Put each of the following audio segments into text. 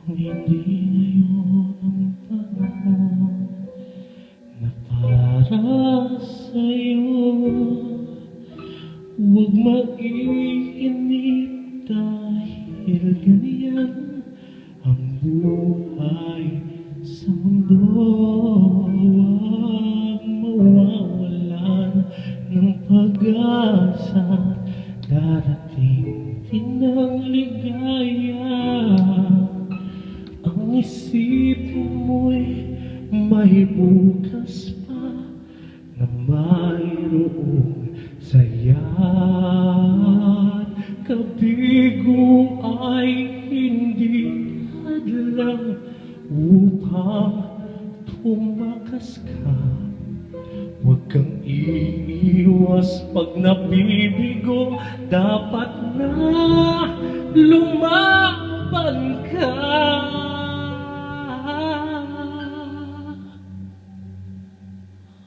Kung hindi ngayon ang panahon na para sa'yo, huwag maiinip dahil ganyan ang buhay sa mundo. Huwag mawawalan ng pag-asa, darating din ang ligaya. Ang isipin mo'y may bukas pa na mayroong saya. Kabigo ay hindi hadlang upang tumakas ka. Huwag kang iiwas pag nabibigo, dapat na lumaban ka.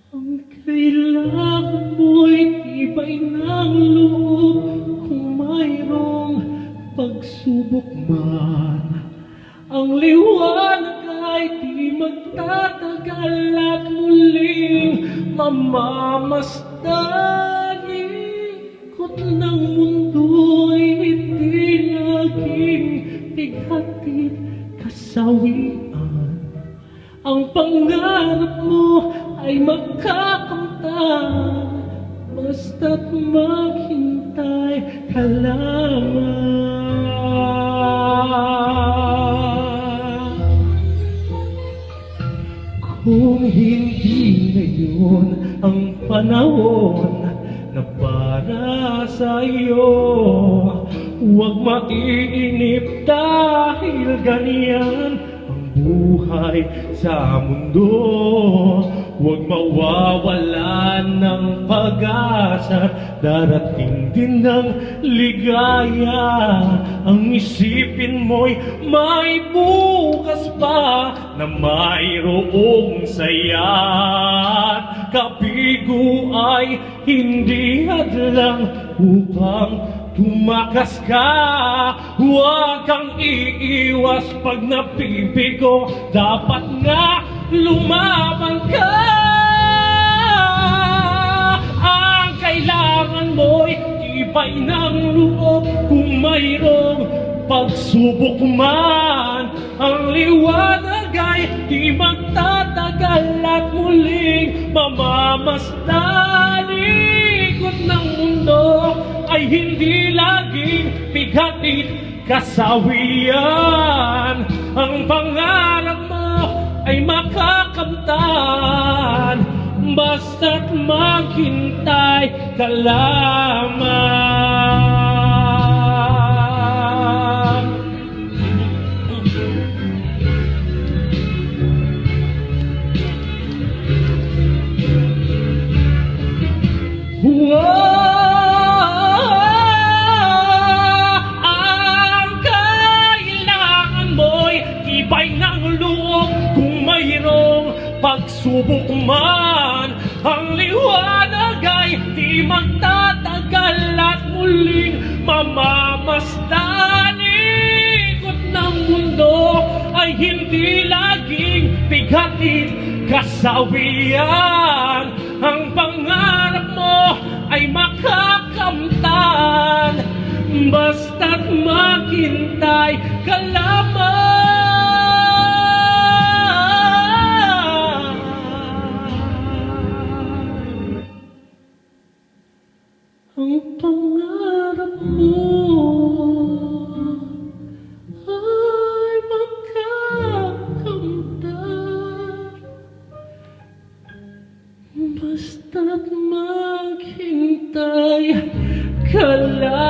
Ang kailangan mo'y tibay ng loob. Kung mayroong pagsubok man, ang liwanag ay di magtatagal at muling mamamasdan. Ikot ng mundo'y hindi naging bighatid kasawian. Ang pangarap mo ay makakamtan, basta't maghintay ka lamang. Kung hindi ngayon ang panahon na para sa'yo, huwag maiinip dahil ganyan ang buhay sa mundo. Huwag mawawalan ng pag-asa, darating din ng ligaya. Ang isipin mo'y may bukas pa na mayroong saya. Kabigo ay hindi hadlang upang tumakas ka. Huwag kang iiwas pag nabibigo, dapat nga lumaban ka. Ang kailangan mo'y tibay ng loob. Kung mayroong pagsubok man, ang liwanag ay di magtatagal at muling mamamasdan. Ikot ng mundo ay hindi laging bighatid kasawian. Ang pangarap mo ay makakamtan, basta't maghintay ka lamang. Ang kailangan mo'y tibay ng loob. Kung mayroong pagsubok man, ang liwanag ay di magtatagal at muling mamamasdan. Ikot ng mundo ay hindi laging bighatid kasawian. Ang pangarap mo ay makakamtan, basta't maghintay ka lamang. Ang pangarap mo ay makakamtan, basta't maghintay ka lamang.